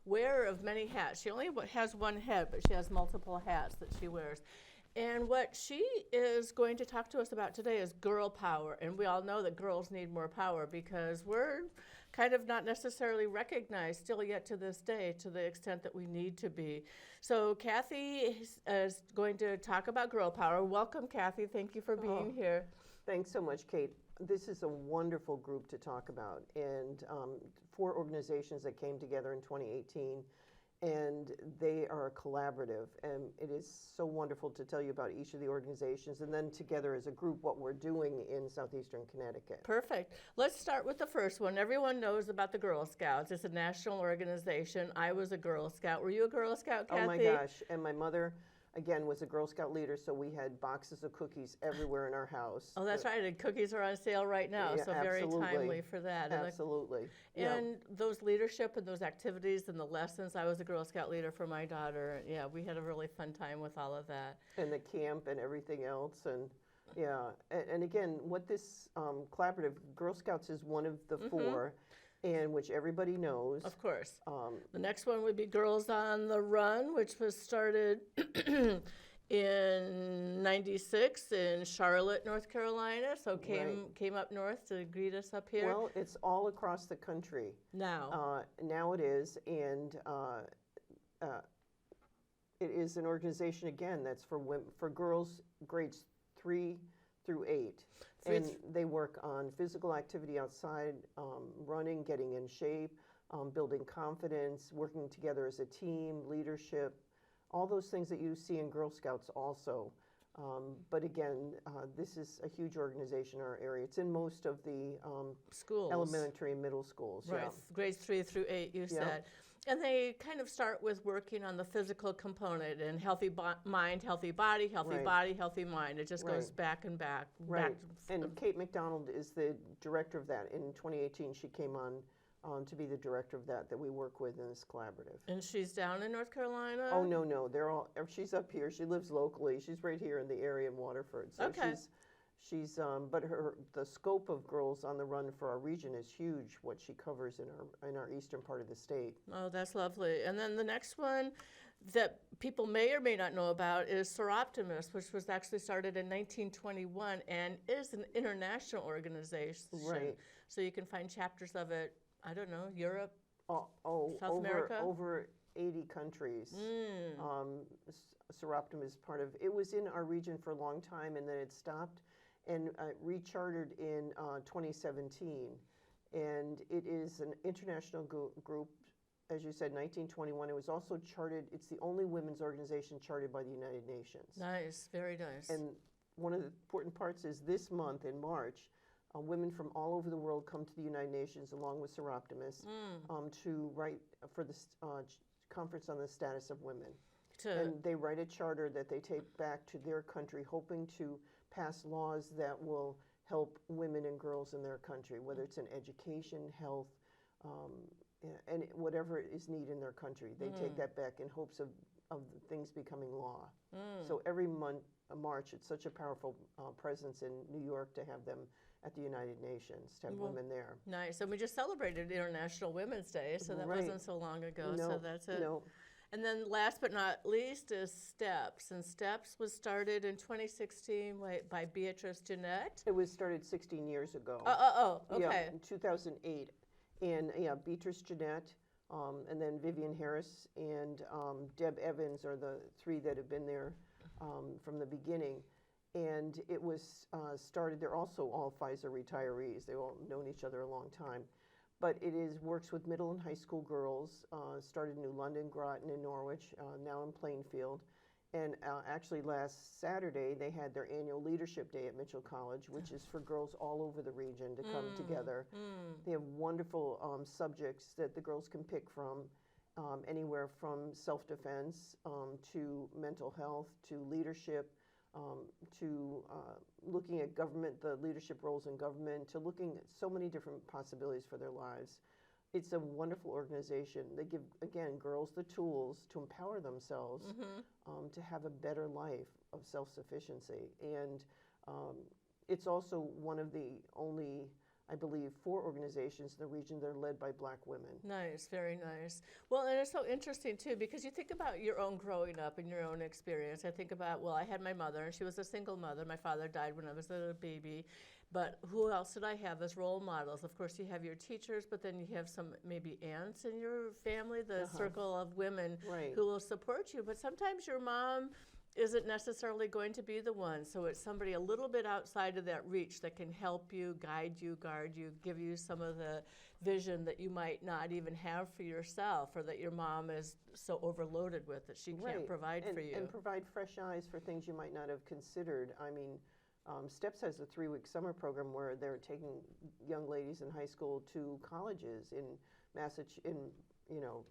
wearer of many hats. She only has one head, but she has multiple hats that she wears. And what she is going to talk to us about today is girl power. And we all know that girls need more power because we're kind of not necessarily recognized still yet to this day to the extent that we need to be. So Kathy is going to talk about girl power. Welcome, Kathy. Thank you for being here. Thanks so much, Kate. This is a wonderful group to talk about, and 4 organizations that came together in 2018, and they are collaborative, and it is so wonderful to tell you about each of the organizations, and then together as a group what we're doing in Southeastern Connecticut. Perfect. Let's start with the first one. Everyone knows about the Girl Scouts. It's a national organization. I was a Girl Scout. Were you a Girl Scout, Kathy? Oh my gosh, and my mother, again, was a Girl Scout leader, so we had boxes of cookies everywhere in our house. Oh, that's right. And cookies are on sale right now, Yeah, so very absolutely. timely for that. Absolutely. And those leadership and those activities and the lessons. I was a Girl Scout leader for my daughter. Yeah, we had a really fun time with all of that. And the camp and everything else. And yeah, and again, what this collaborative, Girl Scouts is one of the 4, and which everybody knows. Of course. The next one would be Girls on the Run, which was started in '96 in Charlotte, North Carolina. So came up north to greet us up here. Well, it's all across the country now. Now it is, and it is an organization again that's for women, for girls grades 3 through 8, and they work on physical activity outside, running, getting in shape, building confidence, working together as a team, leadership, all those things that you see in Girl Scouts also. But again, this is a huge organization in our area. It's in most of the schools, elementary and middle schools. Right, yeah. Grades 3 through 8, you said. And they kind of start with working on the physical component and healthy mind, healthy body, healthy mind. It just goes back and back. Right. And Kate McDonald is the director of that. In 2018, she came on to be the director of that we work with in this collaborative. And she's down in North Carolina? Oh, no. They're all, she's up here. She lives locally. She's right here in the area in Waterford. So she's but the scope of Girls on the Run for our region is huge, what she covers in our eastern part of the state. Oh, that's lovely. And then the next one that people may or may not know about is Soroptimist, which was actually started in 1921 and is an international organization. Right. So you can find chapters of it, I don't know, Europe, South America? America? Over 80 countries. Soroptimist is part of, it was in our region for a long time, and then it stopped and rechartered in 2017. And it is an international group, as you said, 1921. It was also chartered, it's the only women's organization chartered by the United Nations. Nice, very nice. And one of the important parts is this month in March, women from all over the world come to the United Nations along with Soroptimists to write for the Conference on the Status of Women. And they write a charter that they take back to their country, hoping to pass laws that will help women and girls in their country, whether it's in education, health, and whatever is needed in their country. They take that back in hopes of things becoming law. So every month, March, it's such a powerful presence in New York to have them at the United Nations, to have women there. Nice. And we just celebrated International Women's Day, so that wasn't so long ago. So that's it. And then last but not least is STEPS. And STEPS was started in 2016 by Beatrice Jeanette. It was started 16 years ago. Okay. Yeah, in 2008. And Beatrice Jeanette, and then Vivian Harris and Deb Evans are the 3 that have been there from the beginning. And it was started, they're also all Pfizer retirees. They've all known each other a long time. But it works with middle and high school girls, started in New London, Groton, and Norwich, now in Plainfield. And actually last Saturday, they had their annual Leadership Day at Mitchell College, which is for girls all over the region to come together. They have wonderful subjects that the girls can pick from, anywhere from self-defense to mental health to leadership, to looking at government, the leadership roles in government, to looking at so many different possibilities for their lives. It's a wonderful organization. They give, again, girls the tools to empower themselves to have a better life of self-sufficiency. And it's also one of the only I believe, 4 organizations in the region that are led by Black women. Nice, very nice. Well, and it's so interesting too, because you think about your own growing up and your own experience. I think about, well, I had my mother, and she was a single mother. My father died when I was a baby. But who else did I have as role models? Of course, you have your teachers, but then you have some maybe aunts in your family, the circle of women who will support you. But sometimes your mom isn't necessarily going to be the one. So it's somebody a little bit outside of that reach that can help you, guide you, guard you, give you some of the vision that you might not even have for yourself, or that your mom is so overloaded with that she can't provide for you. And provide fresh eyes for things you might not have considered. I mean, STEPS has a 3-week summer program where they're taking young ladies in high school to colleges in Massachusetts,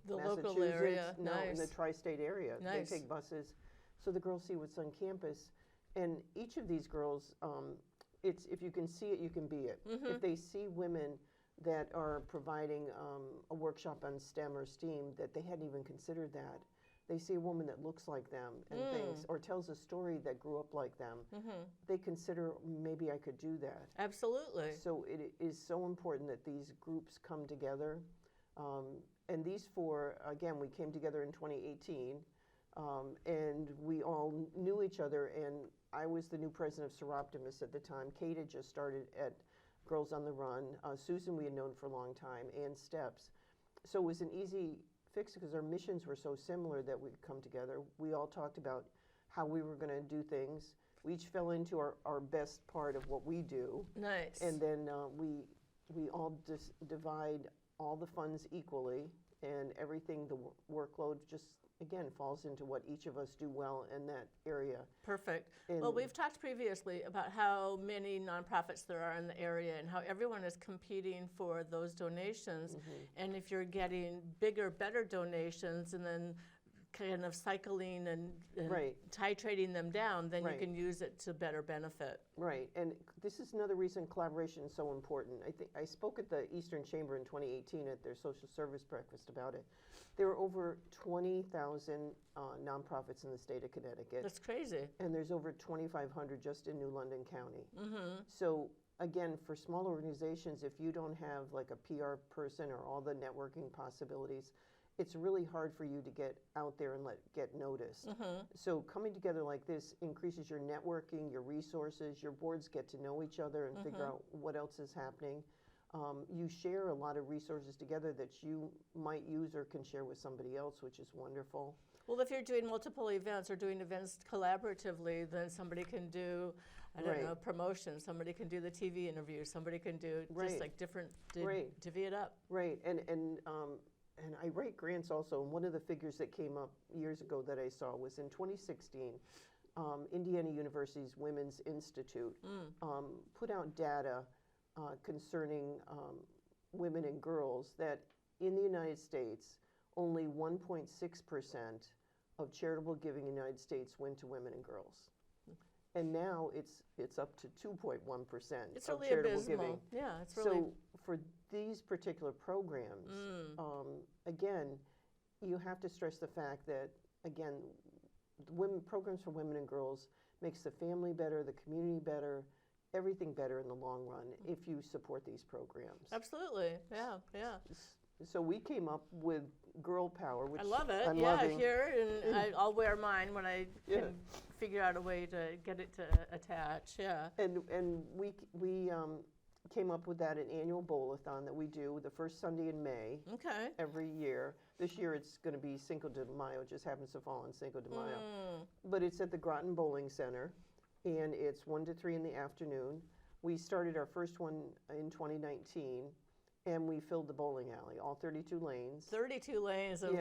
the local area, in the tri-state area. Nice. They take buses, so the girls see what's on campus. And each of these girls, it's if you can see it, you can be it. If they see women that are providing a workshop on STEM or STEAM that they hadn't even considered that, they see a woman that looks like them and things, or tells a story that grew up like them, they consider, maybe I could do that. Absolutely. So it is so important that these groups come together. And these 4, again, we came together in 2018, and we all knew each other, and I was the new president of Soroptimist at the time. Cate had just started at Girls on the Run. Susan we had known for a long time, and STEPS. So it was an easy fix because our missions were so similar that we could come together. We all talked about how we were going to do things. We each fell into our best part of what we do. Nice. And then we all divide all the funds equally, and everything, the workload just, again, falls into what each of us do well in that area. Perfect. Well, we've talked previously about how many nonprofits there are in the area and how everyone is competing for those donations. And if you're getting bigger, better donations and then kind of cycling and titrating them down, then you can use it to better benefit. Right, and this is another reason collaboration is so important. I spoke at the Eastern Chamber in 2018 at their social service breakfast about it. There are over 20,000 nonprofits in the state of Connecticut. That's crazy. And there's over 2,500 just in New London County. So again, for small organizations, if you don't have like a PR person or all the networking possibilities, it's really hard for you to get out there and get noticed. So coming together like this increases your networking, your resources, your boards get to know each other and figure out what else is happening. You share a lot of resources together that you might use or can share with somebody else, which is wonderful. Well, if you're doing multiple events or doing events collaboratively, then somebody can do, I don't know, promotion. Somebody can do the TV interview. Somebody can do just like different, divvy it up. Right, and I write grants also, and one of the figures that came up years ago that I saw was in 2016, Indiana University's Women's Institute put out data concerning women and girls that in the United States, only 1.6% of charitable giving in the United States went to women and girls. And now it's up to 2.1% It's of really charitable abysmal. giving. Yeah, it's really. So for these particular programs, again, you have to stress the fact that, again, programs for women and girls makes the family better, the community better, everything better in the long run if you support these programs. Absolutely, yeah. So we came up with Girl Power, which I love it. I'm yeah, loving. Here, and I'll wear mine when I can figure out a way to get it to attach. Yeah. And we came up with that, an annual bowl-a-thon that we do the first Sunday in May. Okay. Every year. This year it's going to be Cinco de Mayo. It just happens to fall on Cinco de Mayo. But it's at the Groton Bowling Center, and it's 1 to 3 in the afternoon. We started our first one in 2019. And we filled the bowling alley, all 32 lanes. 32 lanes of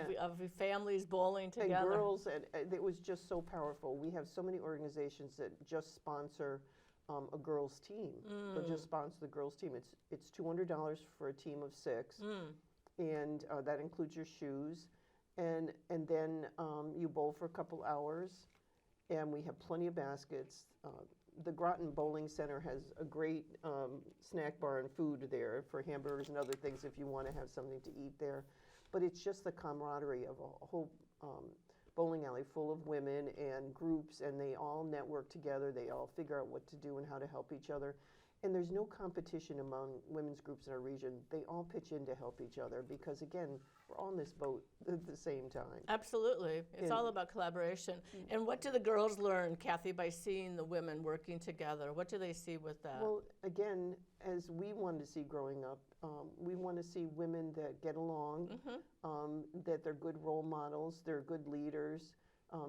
families bowling together. And girls, and it was just so powerful. We have so many organizations that just sponsor a girls' team. They'll just sponsor the girls' team. It's $200 for a team of 6, and that includes your shoes. And then you bowl for a couple hours, and we have plenty of baskets. The Groton Bowling Center has a great snack bar and food there for hamburgers and other things if you want to have something to eat there. But it's just the camaraderie of a whole bowling alley full of women and groups, and they all network together. They all figure out what to do and how to help each other. And there's no competition among women's groups in our region. They all pitch in to help each other because, again, we're all in this boat at the same time. Absolutely. It's all about collaboration. And what do the girls learn, Kathy, by seeing the women working together? What do they see with that? Well, again, as we wanted to see growing up, we want to see women that get along, that they're good role models, they're good leaders,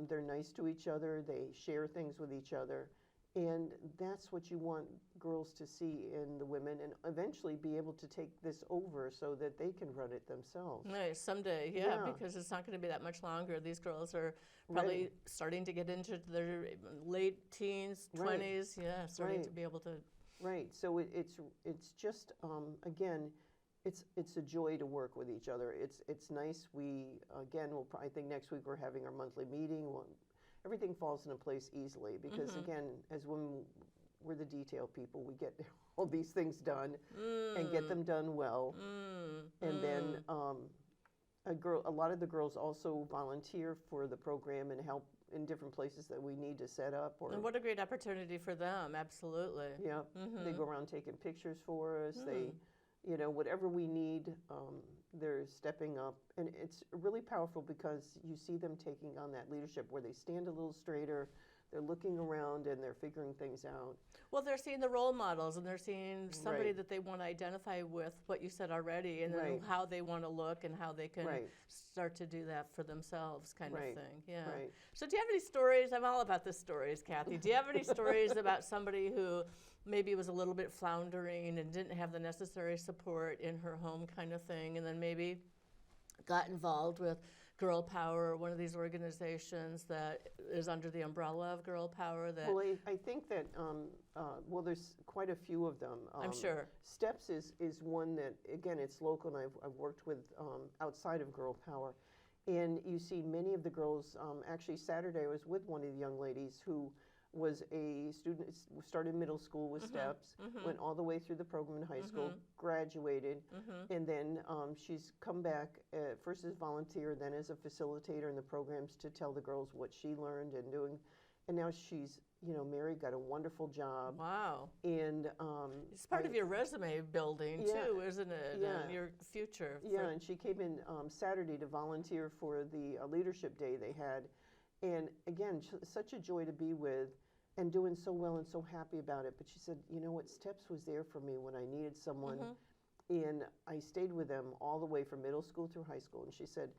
they're nice to each other, they share things with each other. And that's what you want girls to see in the women, and eventually be able to take this over so that they can run it themselves. Right, someday, because it's not going to be that much longer. These girls are probably starting to get into their late teens, 20s, starting to be able to. Right, so it's just, again, it's a joy to work with each other. It's nice. I think next week we're having our monthly meeting. Everything falls into place easily because, again, as women, we're the detail people. We get all these things done and get them done well. And then a lot of the girls also volunteer for the program and help in different places that we need to set up. And what a great opportunity for them, absolutely. Yeah, they go around taking pictures for us. They, whatever we need, they're stepping up. And it's really powerful because you see them taking on that leadership where they stand a little straighter, they're looking around and they're figuring things out. Well, they're seeing the role models and they're seeing somebody that they want to identify with, what you said already, and then how they want to look and how they can start to do that for themselves kind of thing. Yeah. So do you have any stories? I'm all about the stories, Kathy. Do you have any stories about somebody who maybe was a little bit floundering and didn't have the necessary support in her home kind of thing, and then maybe got involved with Girl Power, or one of these organizations that is under the umbrella of Girl Power? Well, I think that, there's quite a few of them. I'm sure. STEPS is one that, again, it's local, and I've worked with outside of Girl Power. And you see many of the girls, actually Saturday I was with one of the young ladies who was a student, started middle school with STEPS, went all the way through the program in high school, graduated, and then she's come back first as volunteer, then as a facilitator in the programs to tell the girls what she learned and doing. And now she's, married, got a wonderful job. Wow. And it's part of your resume building too, isn't it? Yeah. And your future. Yeah, and she came in Saturday to volunteer for the leadership day they had. And again, such a joy to be with and doing so well and so happy about it. But she said, you know what, STEPS was there for me when I needed someone. And I stayed with them all the way from middle school through high school. And she said,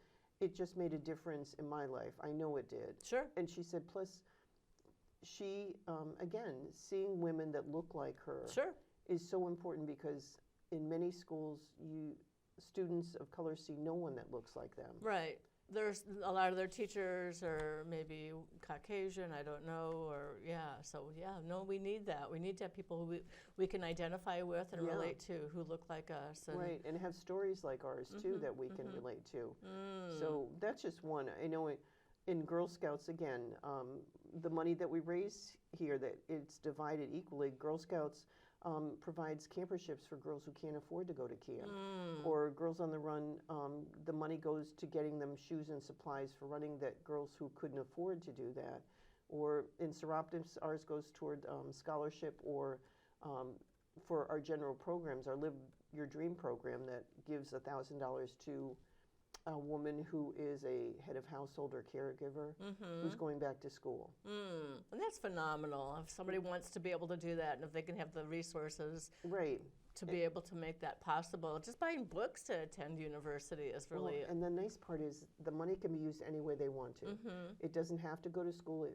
it just made a difference in my life. I know it did. Sure. And she said, plus, she, again, seeing women that look like her is so important because in many schools, students of color see no one that looks like them. Right. There's a lot of their teachers are maybe Caucasian, I don't know, or we need that. We need to have people who we can identify with and relate to, who look like us. And have stories like ours too that we can relate to. So that's just one. I know in Girl Scouts, again, the money that we raise here, that it's divided equally. Girl Scouts provides camperships for girls who can't afford to go to camp. Or Girls on the Run, the money goes to getting them shoes and supplies for running, that girls who couldn't afford to do that. Or in Soroptimist, ours goes toward scholarship, or for our general programs, our Live Your Dream program that gives $1,000 to a woman who is a head of household or caregiver who's going back to school. And that's phenomenal. If somebody wants to be able to do that, and if they can have the resources to be able to make that possible. Just buying books to attend university is really... and the nice part is the money can be used any way they want to. It doesn't have to go to school.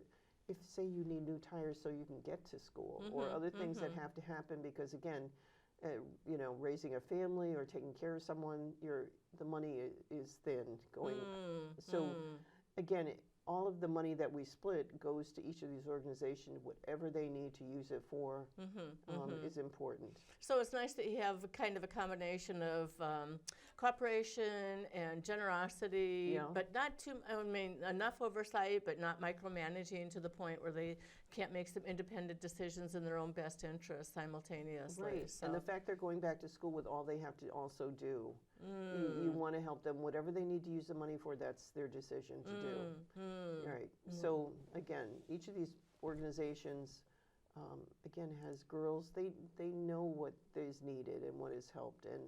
If, say, you need new tires so you can get to school, or other things that have to happen because, again, raising a family or taking care of someone, the money is thin going. So, again, all of the money that we split goes to each of these organizations. Whatever they need to use it for is important. So it's nice that you have kind of a combination of cooperation and generosity, but not too, enough oversight, but not micromanaging to the point where they can't make some independent decisions in their own best interest simultaneously. Right, and the fact they're going back to school with all they have to also do. You want to help them. Whatever they need to use the money for, that's their decision to do. Right. So, again, each of these organizations again, has girls, they know what is needed and what is helped. And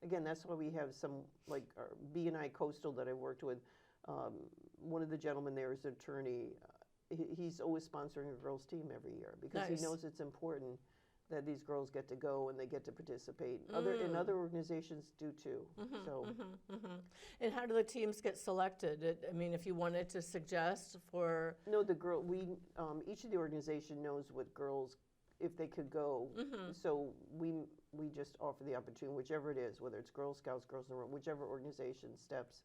again, that's why we have some, like B&I Coastal that I worked with. One of the gentlemen there is an attorney. He's always sponsoring a girls' team every year because Nice. he knows it's important that these girls get to go and they get to participate. Other organizations do too. And how do the teams get selected? I mean, if you wanted to suggest for... No, each of the organization knows what girls, if they could go. So we just offer the opportunity, whichever it is, whether it's Girl Scouts, Girls in the Room, whichever organization steps,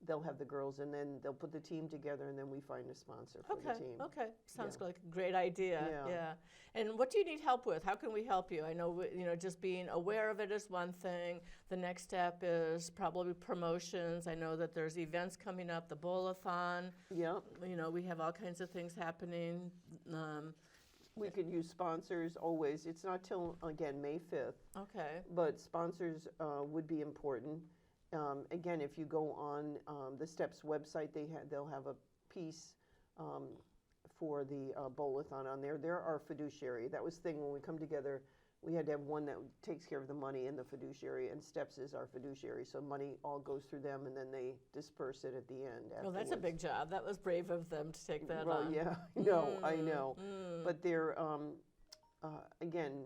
they'll have the girls, and then they'll put the team together, and then we find a sponsor for the team. Okay, sounds like a great idea. Yeah. And what do you need help with? How can we help you? I know, just being aware of it is one thing. The next step is probably promotions. I know that there's events coming up, the bowl-a-thon. Yeah. We have all kinds of things happening. We could use sponsors always. It's not till, again, May 5th. Okay. But sponsors would be important. Again, if you go on the STEPS website, they'll have a piece for the bowl-a-thon on there. They're our fiduciary. That was the thing when we come together. We had to have one that takes care of the money and the fiduciary, and STEPS is our fiduciary. So money all goes through them, and then they disperse it at the end. Well, that's a big job. That was brave of them to take that on. Well, yeah, I know. But they're again,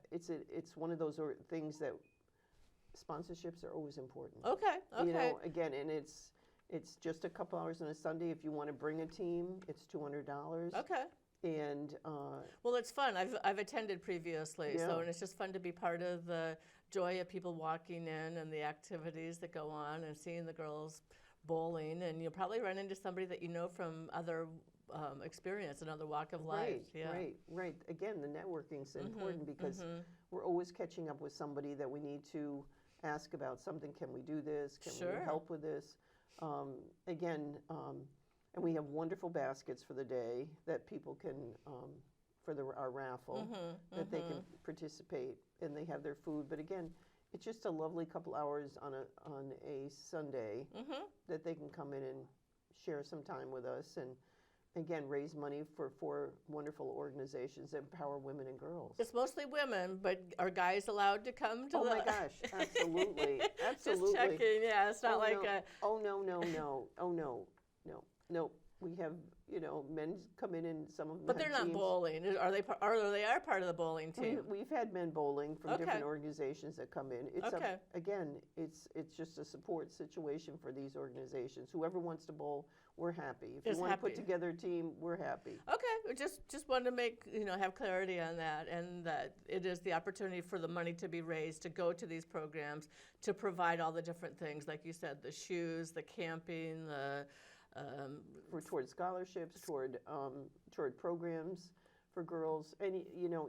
it's one of those things that sponsorships are always important. Okay. Again, and it's just a couple hours on a Sunday. If you want to bring a team, it's $200. Okay. And well, it's fun. I've attended previously, and it's just fun to be part of the joy of people walking in and the activities that go on and seeing the girls bowling. And you'll probably run into somebody that you know from other experience, another walk of life. Right. Again, the networking's important because we're always catching up with somebody that we need to ask about something. Can we do this? Can we help with this? And we have wonderful baskets for the day that people can, for our raffle, that they can participate, and they have their food. But again, it's just a lovely couple hours on a Sunday that they can come in and share some time with us, and again, raise money for 4 wonderful organizations that empower women and girls. It's mostly women, but are guys allowed to come to my gosh, absolutely. Just checking, yeah, it's not No. We have, men come in and some of them But they're not teams. Bowling. They are part of the bowling team? We've had men bowling from different organizations that come in. It's it's just a support situation for these organizations. Whoever wants to bowl, we're happy. If you want to put together a team, we're happy. Okay, just wanted to have clarity on that, and that it is the opportunity for the money to be raised to go to these programs to provide all the different things, like you said, the shoes, the camping, toward scholarships, toward programs for girls, and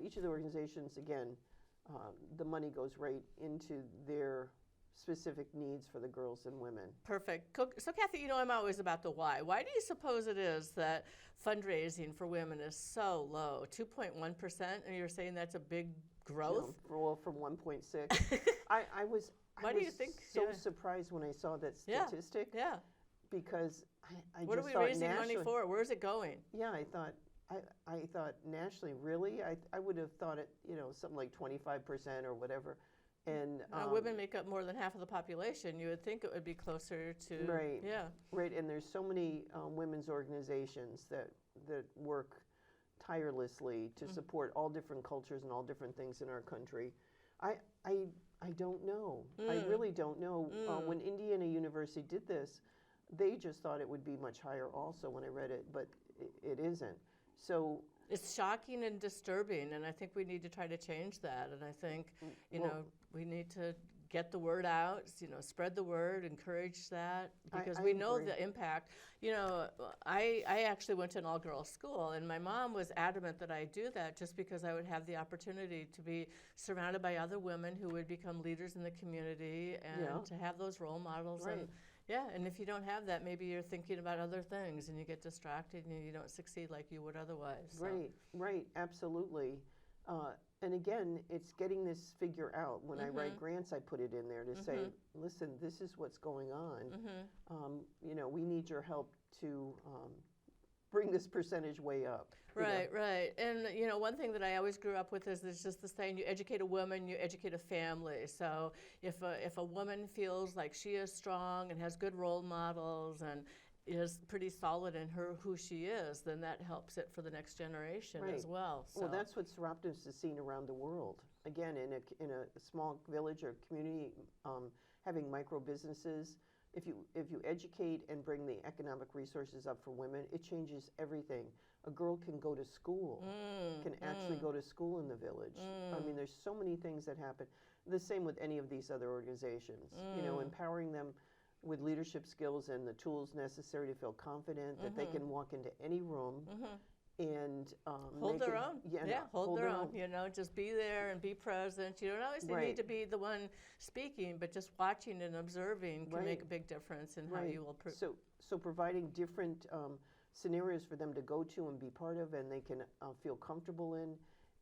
each of the organizations, again, the money goes right into their specific needs for the girls and women. Perfect. So Kathy, I'm always about the why. Why do you suppose it is that fundraising for women is so low, 2.1%, and you're saying that's a big growth? From 1.6. I was surprised when I saw that statistic. Yeah. Because I what just are we thought raising money for? Where is it going? Yeah, I thought nationally, really, I would have thought it, something like 25% or whatever. And women make up more than half of the population. You would think it would be closer to right. And there's so many women's organizations that work tirelessly to support all different cultures and all different things in our country. I don't know. I really don't know. When Indiana University did this, they just thought it would be much higher also when I read it, but it isn't. So it's shocking and disturbing, and I think we need to try to change that. And I think, we need to get the word out, spread the word, encourage that, because we know the impact. I actually went to an all-girls school, and my mom was adamant that I do that just because I would have the opportunity to be surrounded by other women who would become leaders in the community and to have those role models. Right. And if you don't have that, maybe you're thinking about other things and you get distracted and you don't succeed like you would otherwise. So. Right, absolutely. And again, it's getting this figure out. When I write grants, I put it in there to say, listen, this is what's going on. We need your help to bring this percentage way up. Right, right. And, one thing that I always grew up with is there's just the saying, you educate a woman, you educate a family. So if a woman feels like she is strong and has good role models and is pretty solid in who she is, then that helps it for the next generation as well. So. Well, that's what Soroptimist is seen around the world. Again, in a small village or community, having micro businesses. If you educate and bring the economic resources up for women, it changes everything. A girl can go to school, can actually go to school in the village. I mean, there's so many things that happen. The same with any of these other organizations. Empowering them with leadership skills and the tools necessary to feel confident that they can walk into any room and hold their own. Hold their own. Just be there and be present. You don't always need to be the one speaking, but just watching and observing can make a big difference in how you will. So providing different scenarios for them to go to and be part of, and they can feel comfortable in.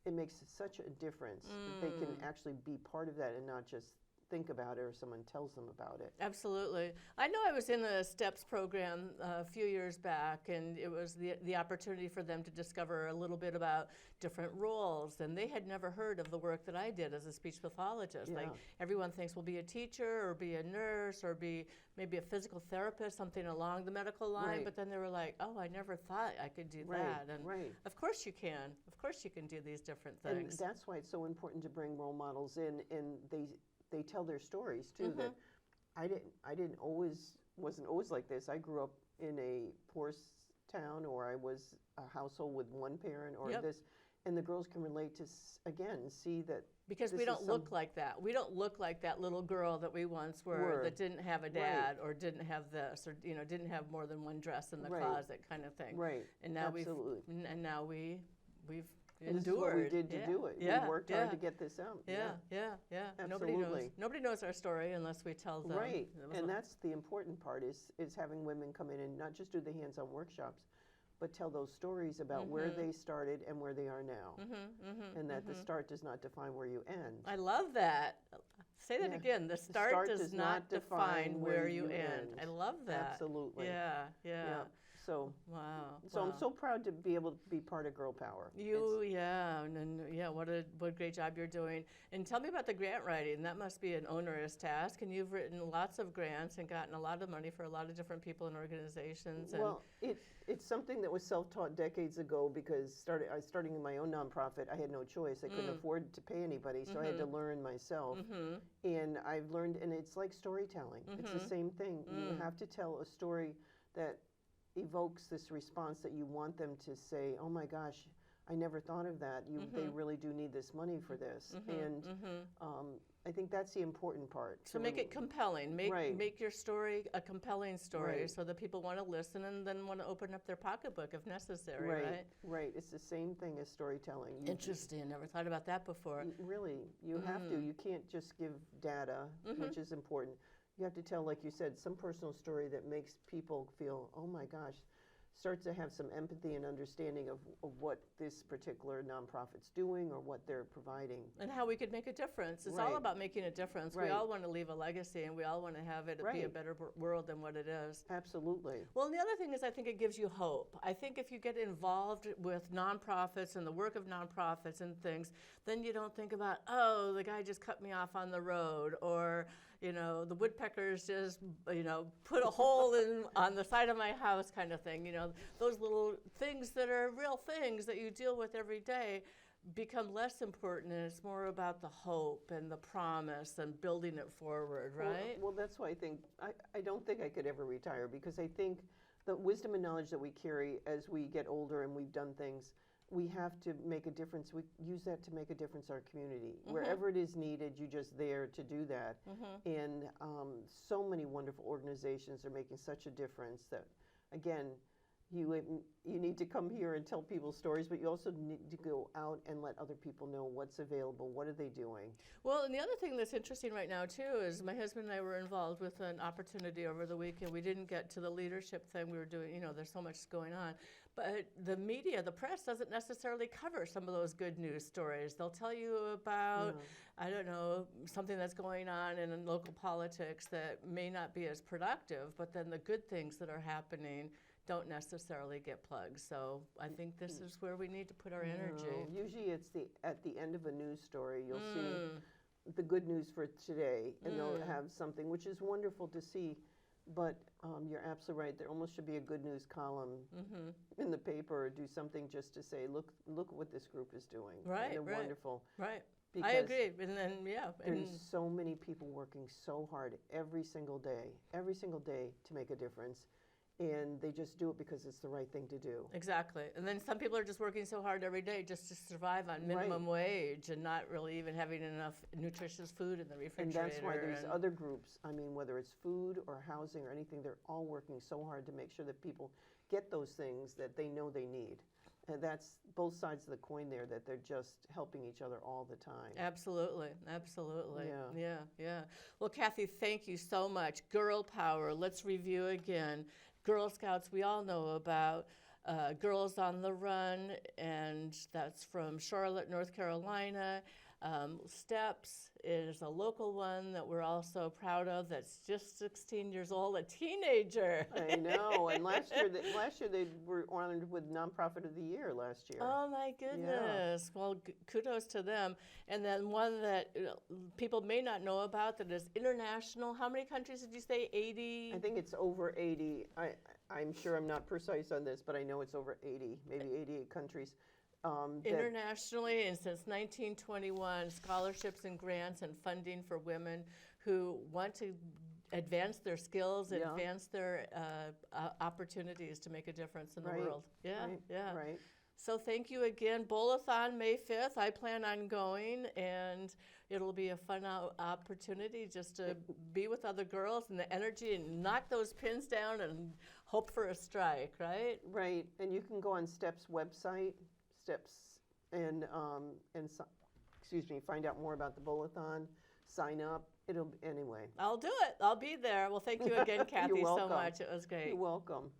It makes such a difference that they can actually be part of that and not just think about it or someone tells them about it. Absolutely. I know I was in a STEPS program a few years back, and it was the opportunity for them to discover a little bit about different roles, and they had never heard of the work that I did as a speech pathologist. Yeah. Like everyone thinks, well, be a teacher or be a nurse or be maybe a physical therapist, something along the medical line, but then they were like, oh, I never thought I could do that. And of course you can. Of course you can do these different things. And that's why it's so important to bring role models in, and they tell their stories too. That wasn't always like this. I grew up in a poor town, or I was a household with one parent, or this, and the girls can relate to see that because we don't look like that. We don't look like that little girl that we once were that didn't have a dad or didn't have this or didn't have more than one dress in the closet kind of thing. Right. And now we've And this is what we did to do it. Yeah, we worked hard to get this out. Yeah. Absolutely. Nobody knows our story unless we tell them. Right. And that's the important part is having women come in and not just do the hands-on workshops, but tell those stories about where they started and where they are now. And that the start does not define where you end. I love that. Say that again. The start does not define where you end. I love that. Absolutely. Yeah. So wow. I'm so proud to be able to be part of Girl Power. What a great job you're doing. And tell me about the grant writing. That must be an onerous task. And you've written lots of grants and gotten a lot of money for a lot of different people and organizations. Well, it's something that was self-taught decades ago because starting my own nonprofit, I had no choice. I couldn't afford to pay anybody, so I had to learn myself. And I've learned, and it's like storytelling. It's the same thing. You have to tell a story that evokes this response that you want them to say, oh my gosh, I never thought of that. They really do need this money for this. And I think that's the important part. So make it compelling. Make your story a compelling story so that people want to listen and then want to open up their pocketbook if necessary, Right. It's the same thing as storytelling. Interesting. Never thought about that before. You have to. You can't just give data, which is important. You have to tell, like you said, some personal story that makes people feel, oh my gosh, starts to have some empathy and understanding of what this particular nonprofit's doing or what they're providing. And how we could make a difference. It's all about making a difference. We all want to leave a legacy and we all want to have it be a better world than what it is. Absolutely. Well, and the other thing is I think it gives you hope. I think if you get involved with nonprofits and the work of nonprofits and things, then you don't think about, oh, the guy just cut me off on the road, or the woodpeckers just, put a hole on the side of my house kind of thing. Those little things that are real things that you deal with every day become less important, and it's more about the hope and the promise and building it forward, right? Well, that's why I think, I don't think I could ever retire, because I think the wisdom and knowledge that we carry as we get older and we've done things, we have to make a difference. We use that to make a difference in our community. Wherever it is needed, you're just there to do that. And so many wonderful organizations are making such a difference that, again, you need to come here and tell people stories, but you also need to go out and let other people know what's available, what are they doing. Well, and the other thing that's interesting right now, too, is my husband and I were involved with an opportunity over the weekend. We didn't get to the leadership thing we were doing. There's so much going on. But the media, the press, doesn't necessarily cover some of those good news stories. They'll tell you about, I don't know, something that's going on in local politics that may not be as productive, but then the good things that are happening don't necessarily get plugged. So I think this is where we need to put our energy. No, usually it's at the end of a news story. You'll see the good news for today, and they'll have something, which is wonderful to see. But you're absolutely right. There almost should be a good news column in the paper, or do something just to say, look what this group is doing. Right, and they're wonderful. Right. Because I agree. And then, there's so many people working so hard every single day to make a difference. And they just do it because it's the right thing to do. Exactly. And then some people are just working so hard every day just to survive on minimum wage and not really even having enough nutritious food in the refrigerator. And that's why there's other groups, I mean, whether it's food or housing or anything, they're all working so hard to make sure that people get those things that they know they need. And that's both sides of the coin there, that they're just helping each other all the time. Absolutely, absolutely. Yeah. Yeah. Well, Kathy, thank you so much. Girl power, let's review again. Girl Scouts, we all know about. Girls on the Run, and that's from Charlotte, North Carolina. Steps is a local one that we're also proud of, that's just 16 years old, a teenager. I know, and last year they were honored with Nonprofit of the Year last year. Oh my goodness. Yeah. Well, kudos to them. And then one that people may not know about that is international. How many countries did you say? 80? I think it's over 80. I'm sure I'm not precise on this, but I know it's over 80, maybe 88 countries. Internationally, and since 1921, scholarships and grants and funding for women who want to advance their skills, advance their opportunities to make a difference in the world. Right. So thank you again. Bowl-a-thon, May 5th. I plan on going, and it'll be a fun opportunity just to be with other girls and the energy and knock those pins down and hope for a strike, right? Right, and you can go on STEP's website, and find out more about the bowl-a-thon, sign up. Anyway. I'll do it. I'll be there. Well, thank you again, Kathy, so much. It was great. You're welcome.